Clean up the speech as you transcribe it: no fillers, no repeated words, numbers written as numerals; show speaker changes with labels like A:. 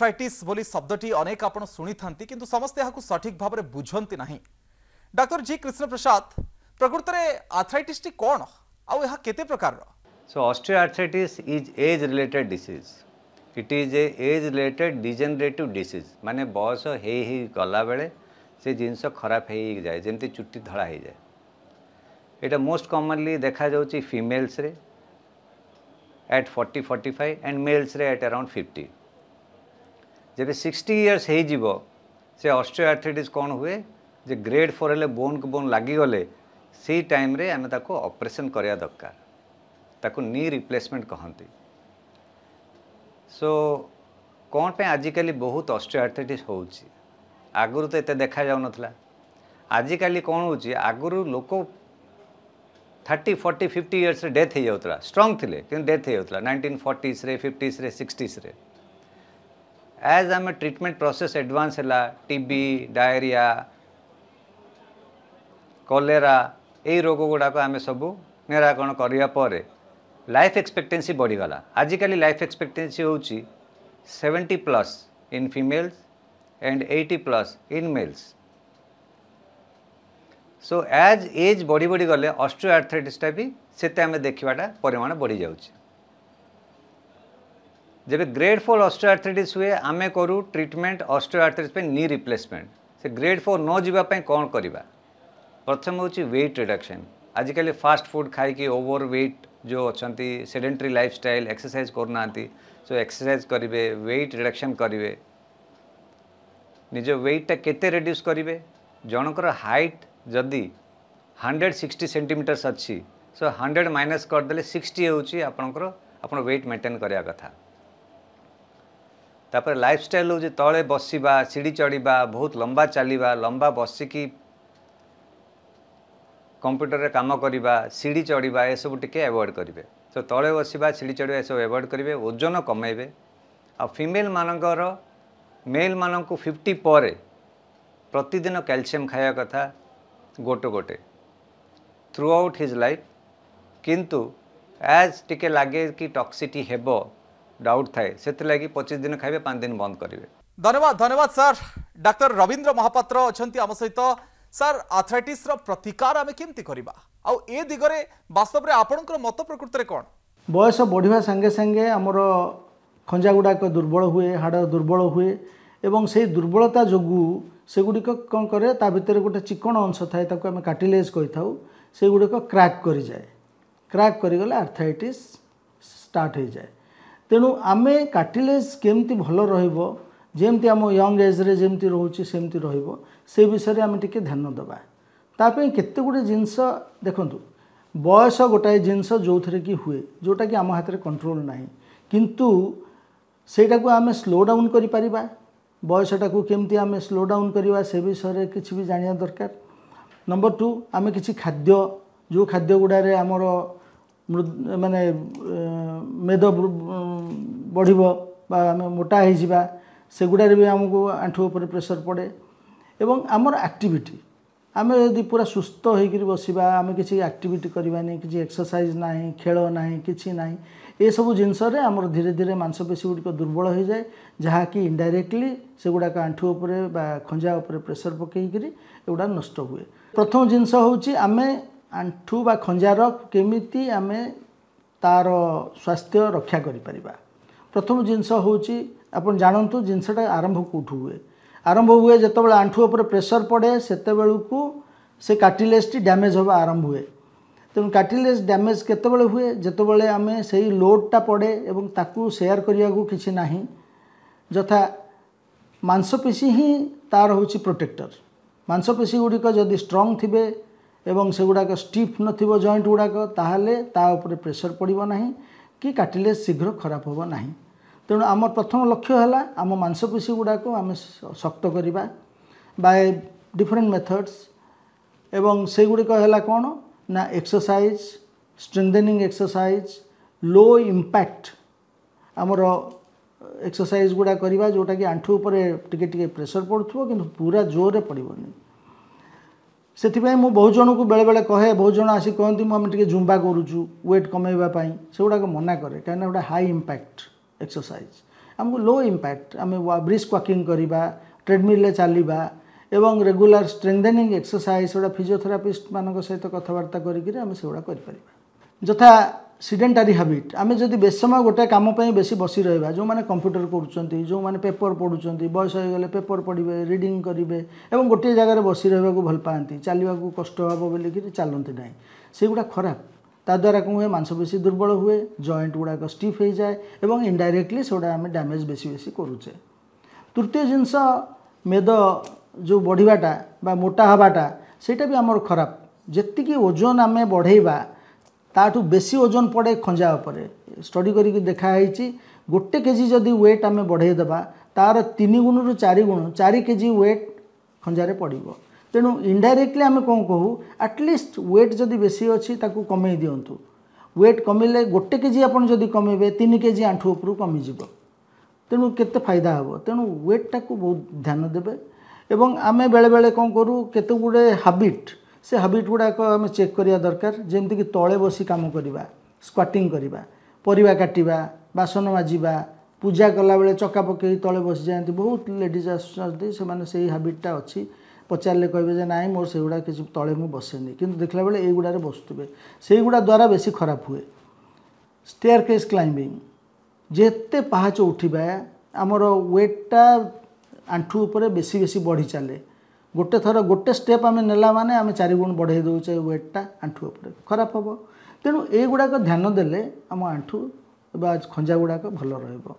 A: Arthritis बोली शब्दटी अनेक आपण शुणी था किंतु समस्ते यहाँ सठिक भाव में बुझंती नहीं। डॉक्टर जी कृष्ण प्रसाद प्रकृत में आर्थराइटिस टी कौन आउ यह केते प्रकार?
B: So osteoarthritis is age related disease. It is a age related degenerative disease. माने बयस हे गला बेले से जिनस खराब हो जाए जमती चुट्टी धड़ा हो जाए। एटा मोस्ट कॉमनली देखा जाउची फीमेल्स रे at 40-45 and males रे at around 50. जब 60 years हो जीवो से ऑस्टियोआर्थराइटिस कौन हुए जे ग्रेड 4 हेले बोन को बोन लागी गले से टाइम रे आमे ताको ऑपरेशन करिया दरकार ताको नी रिप्लेसमेंट कहंती। सो कौन पे आजिकली बहुत ऑस्टियोआर्थराइटिस होउची आगुरु तो एते देखा जाउ नथला। आजिकली कौन होउची आगुरु लोक 30-40-50 इयर्स रे डेथ हो जाउतला स्ट्रांग थिले कि डेथ हो जाउतला 1940s रे 50s रे 60s रे। एज आम ट्रीटमेंट प्रोसेस एडवांस है टीबी डायरिया कलेरा यही रोग गुड़ाक आम सब निराकरण करने लाइफ एक्सपेक्टेंसी बढ़ीगला। आजिकली लाइफ एक्सपेक्टेंसी हूँ 70+ in females and 80+ in males. So age age बढ़ी बढ़ी गले ऑस्टियोआर्थराइटिसटा भी सेते आम देखाटा परिमाण बढ़ी जाउची। जब ग्रेड 4 ऑस्टियोआर्थराइटिस हुए आमे करू ट्रीटमेंट ऑस्टियोआर्थराइटिस पे नी रिप्लेसमेंट। से ग्रेड 4 न जीवा पे कौन करवा प्रथम हूँ वेट रिडक्शन। आजिकली फास्ट फूड खाई ओवर वेट जो अच्छा सेडेंटरी लाइफस्टाइल एक्सरसाइज करना सो एक्सरसाइज करेंगे वेट रिडक्शन करेंगे निज वेटटा केते रिड्यूस करेंगे। जनकर हाइट जदि 160 सेंटीमीटर्स अच्छी सो 100 माइनस करदे 60 होची आपनकर आपन वेट मेंटेन करिया कथा। तापर लाइफस्टाइल हूँ तले बसवा सीढ़ी चढ़ा बहुत लंबा चलवा लंबा बसिकी कंप्यूटर रे काम करवा सीढ़ी चढ़ा ये सब टिके अवॉइड करेंगे। तो तले बसवा सीढ़ी चढ़ा ये सब अवॉइड करेंगे ओजन कमेबे। आ फीमेल मानकर मेल मान को 50 पर प्रतिदिन कैल्शियम खाया कथा गोटे गोटे थ्रू आउट हिज लाइफ। किंतु एज टिके लगे कि टॉक्सिटी हेबो डाउट थाए से 25 दिन खाइबे 5 दिन बंद करेंगे।
A: धन्यवाद धन्यवाद सर। डॉक्टर रवींद्र महापात्र अछंती आम सहित। सर आर्थराइटिस रो प्रतिकार आमे केमती करबा आ ए दिगरे वास्तव रे आपनकर मत प्रकृति रे कोन?
C: बयस बढ़िया संगे संगे आमर खंजा गुड़ाक दुर्बल हुए हाड़ दुर्बल हुए एवं से दुर्बलता जोगु सेगुड़िक कौन करे ता भितर गोटे चिकन अंश थाए ताको आमे कार्टिलेज कहि थाउ से गुड़िक क्रैक करि जाए। क्रैक करि गले आर्थराइटिस स्टार्ट हो जाए। तेणु आमे कार्टिलेज केमती भल रहिबो जेमती आम यंग एज रे जेमती रोचे सेमती रहिबो से विषय आम टिके ध्यान देबा। तापई केते गुडे जिंस देखंतु बयस गोटाए जिंस जो थे कि हुए जोटा कि आम हाथ में कंट्रोल नाही किंतु सेटा को आम स्लो डाउन करि परिबा। बयसटा को केमती आम स्लो डाउन करवा से विषय किसी भी जानिया दरकार। नंबर 2 आम किसी खाद्य जो खाद्य गुड़ारे आमर माने मेद बढ़िबो बा आम मोटा हो जावा से गुड़ारे भी आमको आंठू उपर प्रेशर पड़े। एवं आमर एक्टिविटी आम यदि पूरा सुस्थ होकर बसवा आम किसी एक्टिविटी करवानी किसी एक्सरसाइज ना खेल ना कि ना ये सब जिनस आमर धीरे धीरे मांसपेशी गुड़िक दुर्बल हो जाए जहाँकि इनडायरेक्टली से गुड़ाक आंठू उपरे बा खंजा उपरे प्रेशर पकईकरी एगुड़ा नष्ट हुए। प्रथम जिनस हूँ आम आंठू बा खंजार केमिति आम तार स्वास्थ्य रक्षा करिपरिबा। प्रथम जिनस हूँ आपन जानतु जिनसटा आरंभ कौटू हुए आरंभ हुए जितेबाला आंठू उपर प्रेशर पड़े सेते बेलू से कार्टिलेज टी डैमेज होगा आरंभ हुए। तेणु कार्टिलेज डैमेज केतेबेले हुए जितेबाला आम से लोडटा पड़े एवं ताकू शेयर करने को किसी ना जथा मांसपेशी ही तार हूँ प्रोटेक्टर। मांसपेशी गुड़िक जदि स्ट्रंग थिबे एवं से गुड़ाक स्टिफ नथिबो जॉइंट गुड़ाक ताहले ता उपरे प्रेशर पड़िबो नाही कि कार्टिलेज शीघ्र खराब होबो नाही। तेणु आम प्रथम लक्ष्य है आम मांसपेशी गुड़ाक आम शक्त करवा बाय डिफरेंट मेथड्स एवं से गुड़िक है कौन ना exercise strengthening exercise low impact आमर एक्सरसाइज गुड़ा करवा जोटा कि आंठू उपर टिके टिके प्रेशर पड़ुथबो किंतु पूरा जोर पड़बनी। से मु बहुत जन को बेले बेले कहे बहुत जन आसी कहती मुझे जुम्बा करुचु वेट कमेवाई से गुड़ाक मना करे कहीं गोटे हाई इम्पैक्ट एक्सरसाइज आमको लो इम्पैक्ट आम ब्रिस्क वॉकिंग करवा ट्रेडमिल चलवा एवं रेगुलर स्ट्रेंथेनिंग एक्सरसाइज गोटा फिजियोथेरापिस्ट मान सहित कथबार्ता करें जथा सीडेंटारी हैबिट आम जदि बेस समय गोटे कम बेसी बसी रहा जो मैंने कंप्यूटर करुँच जो मैंने पेपर पढ़ुं बयस हो गले पेपर पढ़े रीडिंग करेंगे और गोटे जगह बसी रहा भल पाती चलने को कष्ट हे बोलिकी चलती ना से गुड़ा खराब ताद्वारा कौन हुए मांसपेशी दुर्बल हुए जॉइंट गुड़ाक स्टिफ हो जाए और इनडायरेक्टली से आम डैमेज बेसी बेसी करुचे। तृतीय जिनस मेद जो बढ़ाटा बा मोटा हवाटा सेटा भी आमर खराब जेतिकी ओजन आम बढ़ेबा ताठू बेसी ओजन पड़े खंजा उपरे स्टडी करी देखाई गोटे केजी जदि वेट आम बढ़ेदेबा तार 3 गुण 4 गुण 4 केजी वेट खंजारे पड़ो तेणु इनडायरेक्टली आम कौन कहूँ एटलिस्ट वेट जदि बेसी अच्छी ताकू कमे दिंतु वेट कमिले गोटे केजी आपन जदि कमेबे 3 केजी आंठू उपरू कमिज तेणु केते फायदा हे तेणु वेट टाक बहुत ध्यान देवे एवं आमे बेले बेले कौन करूँ केते गुड़े हैबिट से हैबिट गुड़ाक आम चेक करिया दरकार जेमती कि तले बसी काम करवा स्क्वाटिंग करवा परिवा काटिबा बासन माजिबा पूजा कला बेले चक्का पकई तले बसी जाती बहुत लेडीज आसुँच से हैबिटा अच्छी पचारे कहे ना मोर से गुड़ा किसी तले मुझे बसेनी कि देखला बेले ये गुड़ारे बसुवे से गुड़ा द्वारा बेसी खराब हुए। स्टेयर केस क्लाइंबिंग जेते पहाच उठा आमर वेटटा आंठू उपरे बेसी बेसी बढ़ी चले गोटे थर गोटे स्टेप आम नेला माने आम 4 गुण बढ़े दौचे वेटटा आंठू उपरे खराब हम तेणु ये गुड़ाक ध्यान देले आम आंठू खंजा गुड़ाक भल रहिबो।